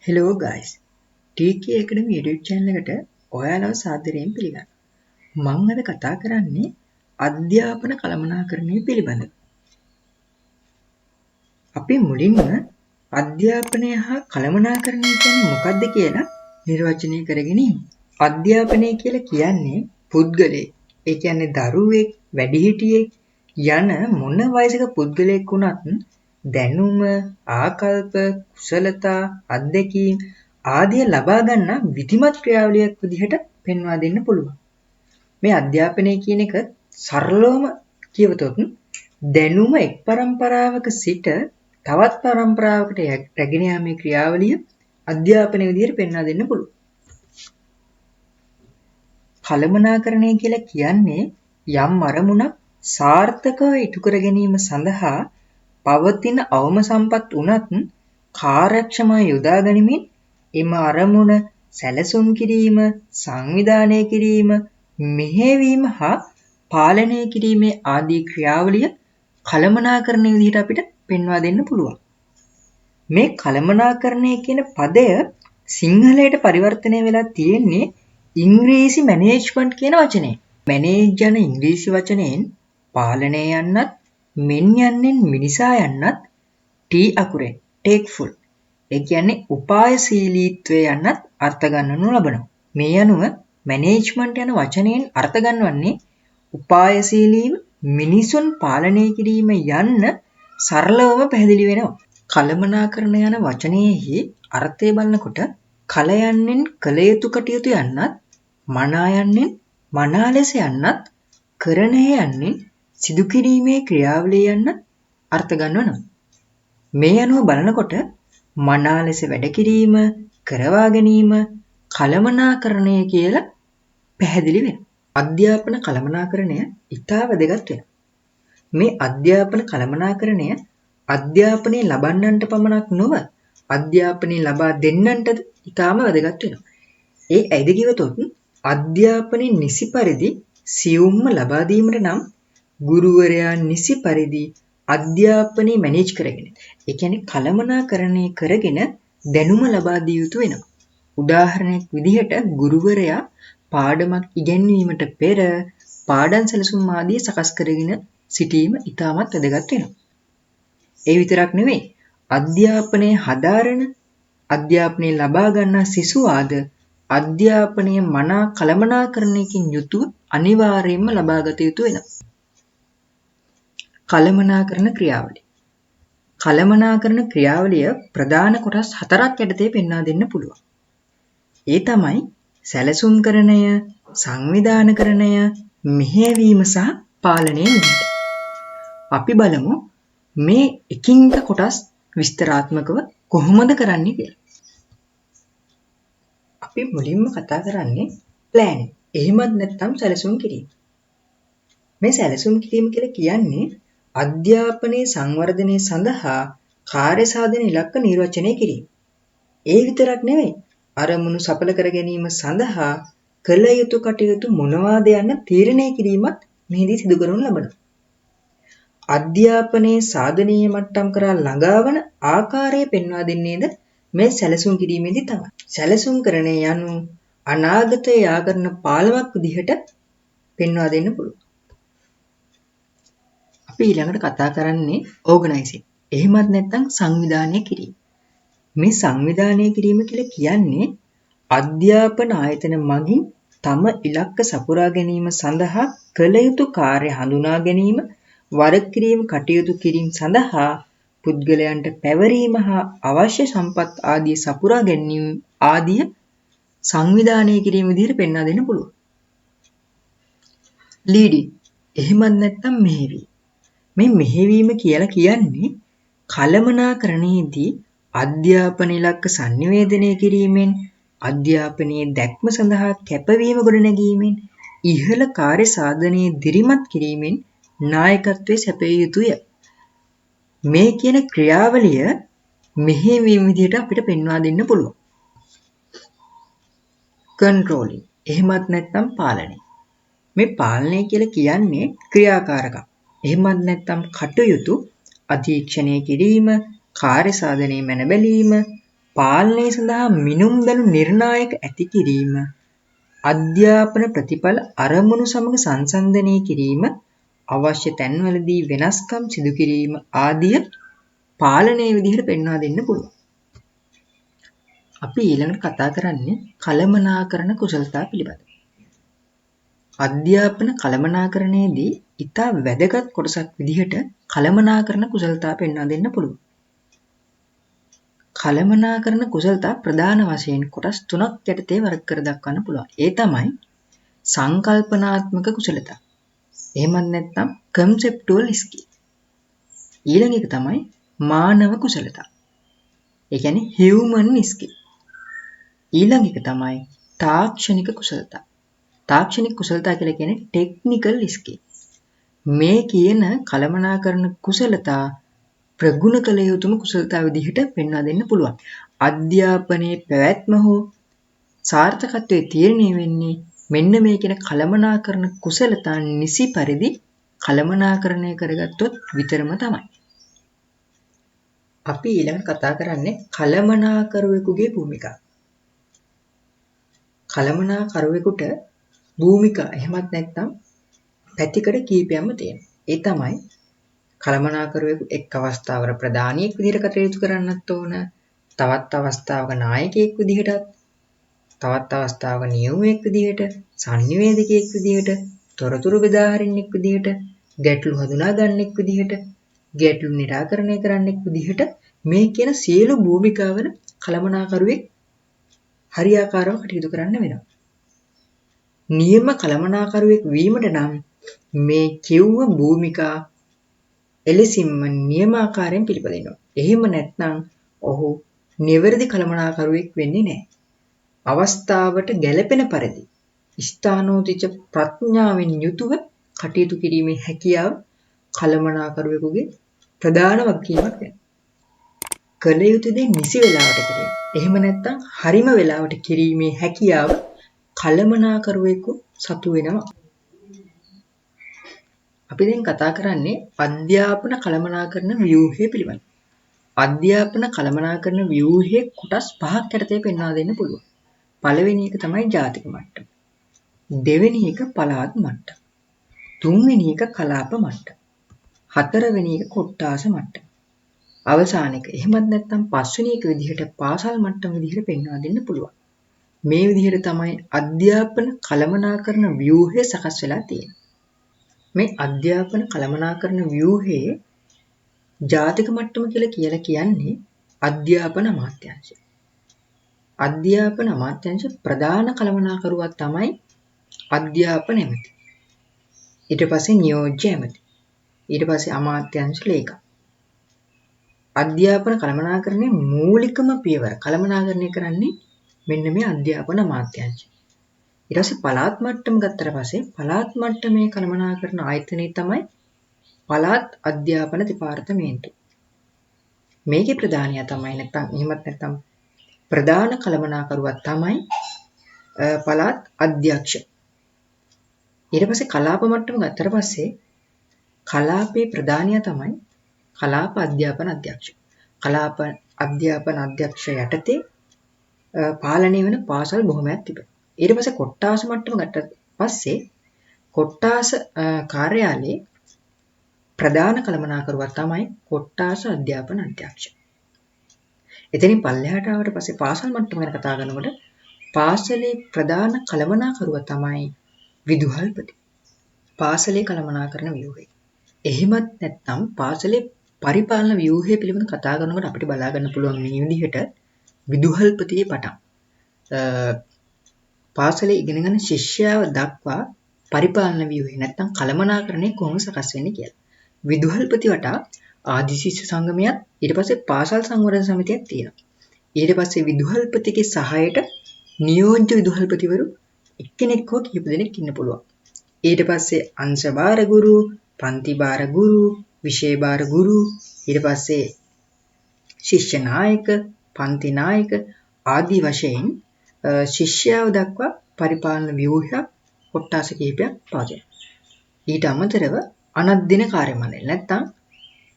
Hello guys. TK Academy YouTube channel එකට ඔයාලව සාදරයෙන් පිළිගන්නවා. මම අද කතා කරන්නේ අධ්‍යාපන කළමනාකරණය පිළිබඳව. අපි මුලින්ම අධ්‍යාපනය හා කළමනාකරණය කියන්නේ මොකක්ද කියලා නිර්වචනය කරගෙන ඉමු. අධ්‍යාපනය කියලා කියන්නේ පුද්ගලයෙක්, ඒ කියන්නේ දරුවෙක්, වැඩිහිටියෙක් යන මොන වයසක පුද්ගලයෙක් වුණත් දැනුම, ආකල්ප, කුසලතා, අත්දැකීම් ආදිය ලබා ගන්න විධිමත් ක්‍රියාවලියක් විදිහට පෙන්වා දෙන්න පුළුවන්. මේ අධ්‍යාපනය කියන එක සරලවම කියවතොත් දැනුම එක් પરම්පරාවක සිට තවත් પરම්පරාවකට රැගෙන යාමේ ක්‍රියාවලිය අධ්‍යාපනය විදිහට පෙන්වා දෙන්න පුළුවන්. කළමනාකරණය කියලා කියන්නේ යම් අරමුණක් සාර්ථකව ඉටු කර ගැනීම සඳහා පවතින අවම සම්පත් උනත් කාර්යක්ෂමව යොදා ගනිමින් එම අරමුණ සැලසුම් කිරීම, සංවිධානය කිරීම, මෙහෙයවීම හා පාලනය කිරීමේ ආදී ක්‍රියාවලිය කළමනාකරණය විදිහට අපිට පෙන්වා දෙන්න පුළුවන්. මේ කළමනාකරණය කියන පදය සිංහලයට පරිවර්තනය වෙලා තියෙන්නේ ඉංග්‍රීසි මැනේජ්මන්ට් කියන වචනයෙන්. මැනේජ් යන ඉංග්‍රීසි වචනයෙන් පාලනය යන්නත්, මෙන් යන්නෙන් මිනිසා යන්නත් T අකුරෙන් takeful. ඒ කියන්නේ උපායශීලීත්වය යන්නත් අර්ථ ගන්නනු ලබනවා. මේ අනුව මැනේජ්මන්ට් යන වචනයෙන් අර්ථ ගන්නවන්නේ උපායශීලීව මිනිසුන් පාලනය කිරීම යන්න සරලවම පැහැදිලි වෙනවා. කළමනාකරණ යන වචනයෙහි අර්ථය බලනකොට කල යන්නෙන් කළ යුතු කටයුතු යන්නත්, මනා යන්නෙන් මනා ලෙස යන්නත්, කරණය යන්නෙන් සිදු කිරීමේ ක්‍රියාවලිය යන්න අර්ථ ගන්වනවා. මේ අනුව බලනකොට මනා ලෙස වැඩ කිරීම, කරවා ගැනීම කළමනාකරණය කියලා පැහැදිලි වෙනවා. අධ්‍යාපන කළමනාකරණය ඉතා වැදගත් වෙනවා. මේ අධ්‍යාපන කළමනාකරණය අධ්‍යාපනය ලබන්නන්ට පමණක් නොව අධ්‍යාපනය ලබා දෙන්නන්ටද ඉතාම වැදගත් වෙනවා. ඒ ඇයිද කිව්වොත් අධ්‍යාපනය නිසි පරිදි සියුම්ම ලබා දීමට නම් ගුරුවරයා නිසි පරිදි අධ්‍යාපනය මැනේජ් කරගෙන, ඒ කියන්නේ කළමනාකරණය කරගෙන දැනුම ලබා දිය යුතු වෙනවා. උදාහරණයක් විදිහට ගුරුවරයා පාඩමක් ඉගැන්වීමට පෙර පාඩම් සැලසුම් ආදී සකස් කරගෙන සිටීම ඉතාමත් වැදගත් වෙනවා. ඒ විතරක් නෙවෙයි, අධ්‍යාපනය හදාරන, අධ්‍යාපනය ලබා ගන්නා සිසුවාද අධ්‍යාපනය මනා කළමනාකරණයකින් යුතුව අනිවාර්යයෙන්ම ලබාගත යුතු වෙනවා. කළමනාකරණ ක්‍රියාවලිය. කළමනාකරණ ක්‍රියාවලිය ප්‍රධාන කොටස් 4ක් යටතේ පෙන්වා දෙන්න පුළුවන්. ඒ තමයි සැලසුම්කරණය, සංවිධානකරණය, මෙහෙයවීම සහ පාලනය විදිහට. අපි බලමු මේ එකින් එක කොටස් විස්තරාත්මකව කොහොමද කරන්නේ කියලා. අපි මුලින්ම කතා කරන්නේ ප්ලෑනින්. එහෙමත් නැත්නම් සැලසුම් කිරීම. මේ සැලසුම් කිරීම කියලා කියන්නේ අධ්‍යාපනයේ සංවර්ධනය සඳහා කාර්ය සාධන ඉලක්ක නිර්වචනය කිරීම. ඒ විතරක් නෙවෙයි, අරමුණු සඵල කර ගැනීම සඳහා කළ යුතු කටයුතු මොනවාද යන්න තීරණය කිරීමත් මෙහිදී සිදු කරනු ලබනවා. අධ්‍යාපනයේ සාධනීය මට්ටම් කරා ළඟාවන ආකාරය පෙන්වා දෙන්නේද මේ සැලසුම් කිරීමේදී තමයි. සැලසුම්කරණය යනු අනාගතයේ යා කරන පාලමක් විදිහට පෙන්වා දෙන්න පුළුවන්. අපි ඊළඟට කතා කරන්නේ ඕගනයිසින්. එහෙමත් නැත්නම් සංවිධානය කිරීම. මේ සංවිධානය කිරීම කියලා කියන්නේ අධ්‍යාපන ආයතන මගින් තම ඉලක්ක සපුරා ගැනීම සඳහා කළ යුතු කාර්ය හඳුනා ගැනීම, වරක් කිරීම කටයුතු කිරීම සඳහා පුද්ගලයන්ට පැවරීම හා අවශ්‍ය සම්පත් ආදී සපුරා ගැනීම ආදිය සංවිධානය කිරීම විදිහට පෙන්වා දෙන්න පුළුවන්. ලීඩින්. එහෙමත් නැත්නම් මෙහෙවීම. මේ මෙහෙවීම කියලා කියන්නේ කළමනාකරණයේදී අධ්‍යාපන ඉලක්ක සංනිවේදනය කිරීමෙන්, අධ්‍යාපනයේ දැක්ම සඳහා කැපවීම ගොඩනැගීමෙන්, ඉහළ කාර්ය සාධනයේ දිරිමත් කිරීමෙන් නායකත්වයේ සැපිය යුතුය. මේ කියන ක්‍රියාවලිය මෙහෙවීම විදිහට අපිට පෙන්වා දෙන්න පුළුවන්. කන්ට්‍රෝලින්. එහෙමත් නැත්නම් පාලනය. මේ පාලනය කියලා කියන්නේ ක්‍රියාකාරකම්. එහෙමත් නැත්නම් කටයුතු අධීක්ෂණය කිරීම, කාර්ය සාධනයේ මැන බැලීම, පාලනය සඳහා මිනුම්දළු නිර්ණායක ඇති කිරීම, අධ්‍යාපන ප්‍රතිඵල අරමුණු සමග සංසන්දනය කිරීම, අවශ්‍ය තැන්වලදී වෙනස්කම් සිදු කිරීම ආදිය පාලනයේ විදිහට පෙන්වා දෙන්න පුළුවන්. අපි ඊළඟට කතා කරන්නේ කළමනාකරණ කුසලතා පිළිබඳව. අධ්‍යාපන කළමනාකරණයේදී ඉතා වැදගත් කොටසක් විදිහට කළමනාකරණ කුසලතා පෙන්වා දෙන්න පුළුවන්. කළමනාකරණ කුසලතා ප්‍රධාන වශයෙන් කොටස් 3ක් යටතේ වර්ග කර දක්වන්න පුළුවන්. ඒ තමයි සංකල්පනාත්මක කුසලතා. එහෙමත් නැත්නම් conceptual skill. ඊළඟ එක තමයි මානව කුසලතා. ඒ කියන්නේ human skill. ඊළඟ එක තමයි තාක්ෂණික කුසලතා. තාක්ෂණික කුසලතා කියලා කියන්නේ ටෙක්නිකල් ස්කිල්. මේ කියන කළමනාකරණ කුසලතා ප්‍රගුණ කළ යුතුම කුසලතා විදිහට පෙන්වා දෙන්න පුළුවන්. අධ්‍යාපනයේ පැවැත්ම හෝ සාර්ථකත්වයේ තීරණය වෙන්නේ මෙන්න මේ කියන කළමනාකරණ කුසලතා නිසි පරිදි කළමනාකරණය කරගත්තොත් විතරම තමයි. අපි ඊළඟ කතා කරන්නේ කළමනාකරුවෙකුගේ භූමිකාව. කළමනාකරුවෙකුට භූමිකා එහෙමත් නැත්නම් පැතිකඩ කීපයක්ම තියෙනවා. ඒ තමයි කළමනාකරුවෙකු එක් අවස්ථාවක ප්‍රධානියෙක් විදිහට කටයුතු කරන්නත් ඕන. තවත් අවස්ථාවක නායකයෙක් විදිහටත්, තවත් අවස්ථාවක නියමුවෙක් විදිහට, සංනිවේදකයෙක් විදිහට, තොරතුරු බෙදා හරින්නෙක් විදිහට, ගැටලු හඳුනා ගන්නෙක් විදිහට, ගැටලු නිරාකරණය කරන්නෙක් විදිහට මේ කියන සියලු භූමිකාවල කළමනාකරුවෙක් හරියාකාරව කටයුතු කරන්න වෙනවා. නියම කළමනාකරුවෙක් වීමට නම් මේ කිව්ව භූමිකා එලෙසින්ම නියමාකාරයෙන් පිළිපදිනවා. එහෙම නැත්නම් ඔහු නිවැරදි කළමනාකරුවෙක් වෙන්නේ නැහැ. අවස්ථාවට ගැළපෙන පරිදි ස්ථානෝචිත ප්‍රඥාවෙන් යුතුව කටයුතු කිරීමේ හැකියාව කළමනාකරුවෙකුගේ ප්‍රධාන වගකීමක් වෙනවා. කළ යුතු දේ නිසි වෙලාවට කිරීම. එහෙම නැත්නම් හරිම වෙලාවට කිරීමේ හැකියාව කළමනාකරුවෙකු සතු වෙනවා. අපි දැන් කතා කරන්නේ අධ්‍යාපන කළමනාකරණ ව්‍යුහය පිළිබඳව. අධ්‍යාපන කළමනාකරණ ව්‍යුහයේ කොටස් 5ක් යටතේ පෙන්වා දෙන්න පුළුවන්. පළවෙනි එක තමයි ජාතික මට්ටම. දෙවෙනි එක පළාත් මට්ටම. තුන්වෙනි එක කලාප මට්ටම. හතරවෙනි එක කොට්ටාස මට්ටම. අවසාන එක එහෙමත් නැත්නම් පස්වෙනි එක විදිහට පාසල් මට්ටම විදිහට පෙන්වා දෙන්න පුළුවන්. මේ විදිහට තමයි අධ්‍යාපන කළමනාකරණ ව්‍යුහය සකස් වෙලා තියෙන්නේ. මේ අධ්‍යාපන කළමනාකරණ ව්‍යුහයේ ජාතික මට්ටම කියලා කියන්නේ අධ්‍යාපන අමාත්‍යාංශය. අධ්‍යාපන අමාත්‍යාංශ ප්‍රධාන කළමනාකරුවා තමයි අධ්‍යාපන ඇමති. ඊට පස්සේ නියෝජ්‍ය ඇමති. ඊට පස්සේ අමාත්‍යාංශ ලේකම්. අධ්‍යාපන කළමනාකරණයේ මූලිකම පියවර කළමනාකරණය කරන්නේ මෙන්න මේ අධ්‍යාපන අමාත්‍යාංශය. ඊට පස්සේ පළාත් මට්ටම ගත්තට පස්සේ පළාත් මට්ටමේ කළමනාකරණ ආයතනය තමයි පළාත් අධ්‍යාපන දෙපාර්තමේන්තුව. මේකේ ප්‍රධානියා තමයි නැත්නම් එහෙමත් නැත්නම් ප්‍රධාන කළමනාකරුවා තමයි පළාත් අධ්‍යක්ෂ. ඊට පස්සේ කලාප මට්ටම ගත්තට පස්සේ කලාපේ ප්‍රධානියා තමයි කලාප අධ්‍යාපන අධ්‍යක්ෂ. කලාප අධ්‍යාපන අධ්‍යක්ෂ යටතේ පාලනය වෙන පාසල් බොහොමයක් තිබෙනවා. ඊට පස්සේ කොට්ටාස මට්ටම ගත්තට පස්සේ කොට්ටාස කාර්යාලයේ ප්‍රධාන කළමනාකරුවා තමයි කොට්ටාස අධ්‍යාපන අධ්‍යක්ෂ. එතනින් පල්ලෙහාට ආවට පස්සේ පාසල් මට්ටම ගැන කතා කරනකොට පාසලේ ප්‍රධාන කළමනාකරුවා තමයි විදුහල්පති. පාසලේ කළමනාකරණ ව්‍යුහය. එහෙමත් නැත්නම් පාසලේ පරිපාලන ව්‍යුහය පිළිබඳව කතා කරනකොට අපිට බලා ගන්න පුළුවන් මේ විදිහට විදුහල්පතියේ පටන් පාසලේ ඉගෙන ගන්න ශිෂ්‍යයාව දක්වා පරිපාලන ව්‍යුහය නැත්නම් කළමනාකරණය කොහොමද සකස් වෙන්නේ කියලා. විදුහල්පති වටා ආදි ශිෂ්‍ය සංගමයක් ඊට පස්සේ පාසල් සංවර්ධන සමිතියක් තියෙනවා. ඊට පස්සේ විදුහල්පතිගේ සහායට නියෝජ්‍ය විදුහල්පතිවරු එක්කෙනෙක් හෝ කීප දෙනෙක් ඉන්න පුළුවන්. ඊට පස්සේ අංශ භාර ගුරු, පන්ති භාර ගුරු, විෂය භාර ගුරු, ඊට පස්සේ ශිෂ්‍ය නායක, පන්ති නායක ආදී වශයෙන් ශිෂ්‍යයව දක්වා පරිපාලන ව්‍යුහයක් කොට්ටාස කිහිපයක් පවතිනවා. ඊට අමතරව අනධ්‍යන කාර්ය මණ්ඩල නැත්නම්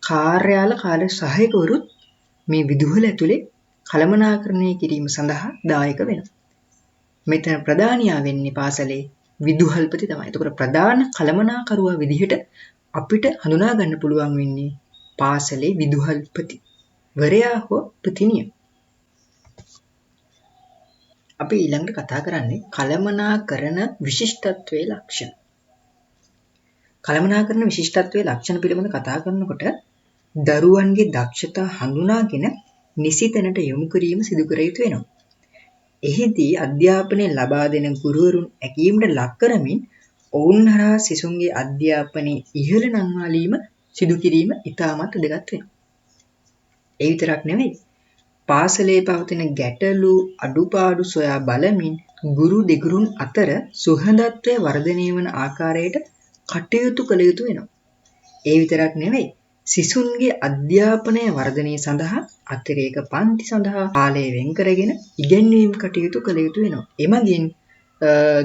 කාර්යාල කාර්ය සහායකවරුත් මේ විදුහල ඇතුලේ කළමනාකරණය කිරීම සඳහා දායක වෙනවා. මෙතන ප්‍රධානියා වෙන්නේ පාසලේ විදුහල්පති තමයි. එතකොට ප්‍රධාන කළමනාකරුවා විදිහට අපිට හඳුනා ගන්න පුළුවන් වෙන්නේ පාසලේ විදුහල්පති වරයා හෝ පතිනිය. අපි ඊළඟට කතා කරන්නේ කළමනාකරණ විශිෂ්ටත්වයේ ලක්ෂණ. කළමනාකරණ විශිෂ්ටත්වයේ ලක්ෂණ පිළිබඳව කතා කරනකොට දරුවන්ගේ දක්ෂතා හඳුනාගෙන නිසි තැනට යොමු කිරීම සිදු කර යුතු වෙනවා. එහිදී අධ්‍යාපනය ලබා දෙන ගුරුවරුන් ඇකීමට ලක් කරමින් ඔවුන් හරහා සිසුන්ගේ අධ්‍යාපනයේ ඉහළ නංවාලීම සිදු කිරීම ඉතාමත් වැදගත් වෙනවා. ඒ විතරක් නෙවෙයි පාසලේ පවතින ගැටලු අඩුපාඩු සොයා බලමින් ගුරු දෙගුරුන් අතර සුහදත්වය වර්ධනය වන ආකාරයට කටයුතු කළ යුතු වෙනවා. ඒ විතරක් නෙවෙයි සිසුන්ගේ අධ්‍යාපනය වර්ධනය සඳහා අතිරේක පන්ති සඳහා කාලය වෙන් කරගෙන ඉගෙනීම් කටයුතු කළ යුතු වෙනවා. එමගින්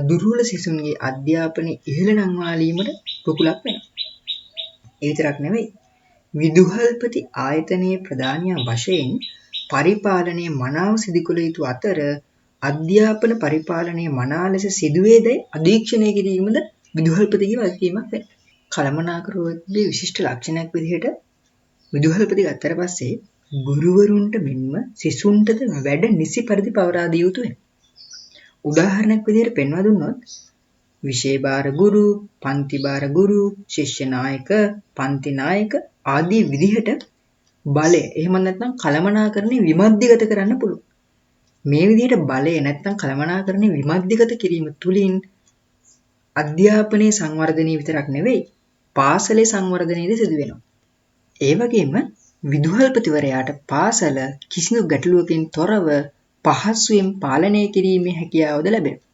දුර්වල සිසුන්ගේ අධ්‍යාපනය ඉහළ නංවාලීමට රුකුලක් වෙනවා. ඒ විතරක් නෙවෙයි විදුහල්පති ආයතනයේ ප්‍රධානියා වශයෙන් පරිපාලනයේ මනාව සිදු කළ යුතු අතර අධ්‍යාපන පරිපාලනයේ මනා ලෙස සිදුවේදයි අධීක්ෂණය කිරීමද විදුහල්පතිගේ වගකීමක් වෙනවා. කළමනාකරුවෙකුගේ විශිෂ්ට ලක්ෂණයක් විදිහට විදුහල්පති ගත්තට පස්සේ ගුරුවරුන්ට මෙන්ම සිසුන්ටද වැඩ නිසි පරිදි පවරා දිය යුතු වෙනවා. උදාහරණයක් විදිහට පෙන්වා දුන්නොත් විෂය භාර ගුරු, පන්ති භාර ගුරු, ශිෂ්‍ය නායක, පන්ති නායක ආදී විදිහට බලය එහෙම නැත්නම් කළමනාකරණය විමධ්‍යගත කරන්න පුළුවන්. මේ විදිහට බලය නැත්නම් කළමනාකරණය විමධ්‍යගත කිරීම තුළින් අධ්‍යාපනයේ සංවර්ධනය විතරක් නෙවෙයි පාසලේ සංවර්ධනයද සිදු වෙනවා. ඒ වගේම විදුහල්පතිවරයාට පාසල කිසිදු ගැටලුවකින් තොරව පහසුවෙන් පාලනය කිරීමේ හැකියාවද ලැබෙනවා.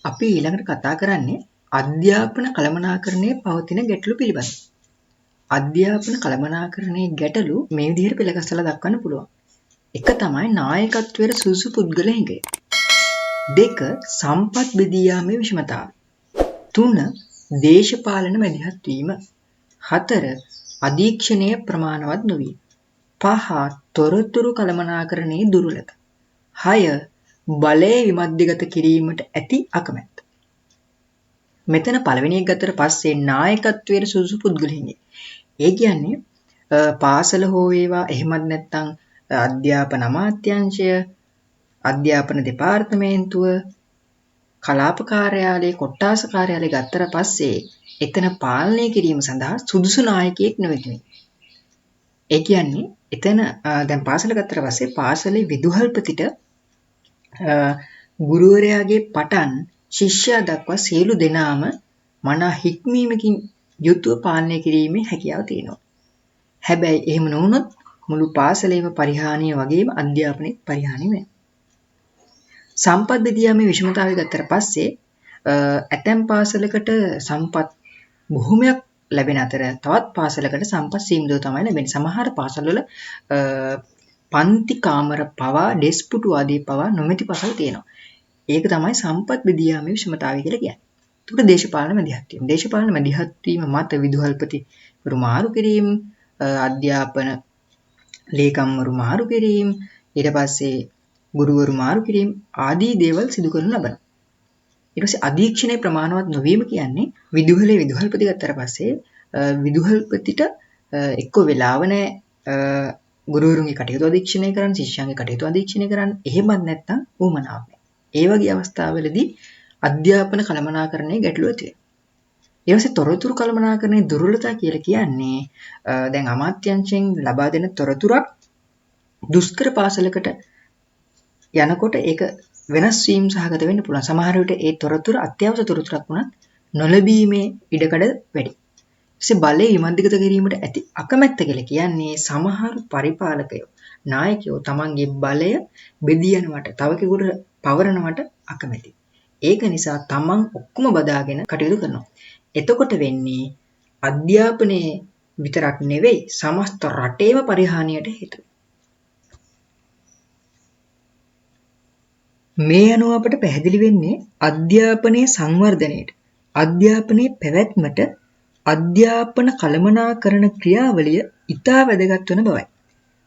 අපි ඊළඟට කතා කරන්නේ අධ්‍යාපන කළමනාකරණයේ පවතින ගැටලු පිළිබඳව. අධ්‍යාපන කළමනාකරණයේ ගැටලු මේ විදිහට පෙළගස්සලා දක්වන්න පුළුවන්. එක තමයි නායකත්වයට සුසු පුද්ගල හිඟය. 2 සම්පත් බෙදී යාමේ විෂමතාවය. 3 දේශපාලන මැදිහත් වීම. 4 අධීක්ෂණය ප්‍රමාණවත් නොවීම. 5 තොරතුරු කළමනාකරණයේ දුර්වලතා. 6 බලය විමධ්‍යගත කිරීමට ඇති අකමැත්ත. මෙතන පළවෙනි එක ගත්තට පස්සේ නායකත්වයේ සුසු පුද්ගල හිඟය. ඒ කියන්නේ පාසල හෝ වේවා එහෙමත් නැත්නම් අධ්‍යාපන අමාත්‍යාංශය, අධ්‍යාපන දෙපාර්තමේන්තුව, කලාප කාර්යාලය, කොට්ටාස කාර්යාලය ගත්තට පස්සේ එතන පාලනය කිරීම සඳහා සුදුසු නායකයෙක් නොවෙන්නේ. ඒ කියන්නේ එතන දැන් පාසල ගත්තට පස්සේ පාසලේ විදුහල්පතිට ගුරුවරයාගේ පටන් ශිෂ්‍යයා දක්වා සියලු දෙනාම මනා හික්මීමකින් යුතුව පාලනය කිරීමේ හැකියාව තියෙනවා. හැබැයි එහෙම නොවුනොත් මුළු පාසලේම පරිහානිය වගේම අධ්‍යාපනයේත් පරිහානිය වෙනවා. සම්පත් බෙදියාමේ විෂමතාවය ගත්තට පස්සේ ඇතැම් පාසලකට සම්පත් බොහොමයක් ලැබෙන අතර තවත් පාසලකට සම්පත් සීමිතව තමයි ලැබෙන්නේ. සමහර පාසල්වල පන්ති කාමර පවා ඩෙස්පුටු ආදී පවා නොමැති පාසල් තියෙනවා. ඒක තමයි සම්පත් බෙදියාමේ විෂමතාවය කියලා කියන්නේ. ඒකට දේශපාලන මැදිහත් වීම. දේශපාලන මැදිහත් වීම මත විදුහල්පතිවරු මාරු කිරීම, අධ්‍යාපන ලේකම්වරු මාරු කිරීම, ඊට පස්සේ ගුරුවරු මාරු කිරීම ආදී දේවල් සිදු කරනු ලබනවා. ඊට පස්සේ අධීක්ෂණයේ ප්‍රමාණවත් නොවීම කියන්නේ විදුහලේ විදුහල්පති ගත්තට පස්සේ විදුහල්පතිට එක්ක වෙලාව නැහැ ගුරුවරුන්ගේ කටයුතු අධීක්ෂණය කරන්න, ශිෂ්‍යයන්ගේ කටයුතු අධීක්ෂණය කරන්න. එහෙමත් නැත්නම් උවමනාවක් නැහැ. ඒ වගේ අවස්ථාවලදී අධ්‍යාපන කළමනාකරණයේ ගැටලුව ඇති වෙනවා. ඊට පස්සේ තොරතුරු කළමනාකරණයේ දුර්වලතා කියලා කියන්නේ දැන් අමාත්‍යාංශයෙන් ලබා දෙන තොරතුරක් දුෂ්කර පාසලකට යනකොට ඒක වෙනස් වීම සහගත වෙන්න පුළුවන්. සමහර විට ඒ තොරතුරු අත්‍යවශ්‍ය තොරතුරක් වුණත් නොලැබීමේ ඉඩකඩ වැඩි. ඊටසේ බලය විමධ්‍යගත කිරීමට ඇති අකමැත්ත කියලා කියන්නේ සමහර පරිපාලකයෝ, නායකයෝ තමන්ගේ බලය බෙදී යනවට, තව කෙනෙකුට පවරනවට අකමැති. ඒක නිසා තමන් ඔක්කොම බදාගෙන කටයුතු කරනවා. එතකොට වෙන්නේ අධ්‍යාපනයේ විතරක් නෙවෙයි සමස්ත රටේම පරිහානියට හේතු වෙනවා. මේ අනුව අපට පැහැදිලි වෙන්නේ අධ්‍යාපනයේ සංවර්ධනයට, අධ්‍යාපනයේ පැවැත්මට අධ්‍යාපන කළමනාකරණ ක්‍රියාවලිය ඉතා වැදගත් වන බවයි.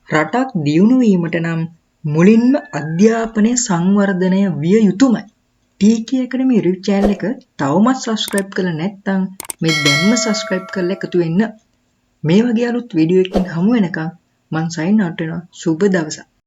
රටක් දියුණු වීමට නම් මුලින්ම අධ්‍යාපනය සංවර්ධනය විය යුතුමයි. TK Academy YouTube channel එක තවමත් subscribe කරලා නැත්නම් මේ දැන්ම subscribe කරලා එකතු වෙන්න. මේ වගේ අලුත් වීඩියෝ එකකින් හමු වෙනකම් මං sign out වෙනවා. සුබ දවසක්.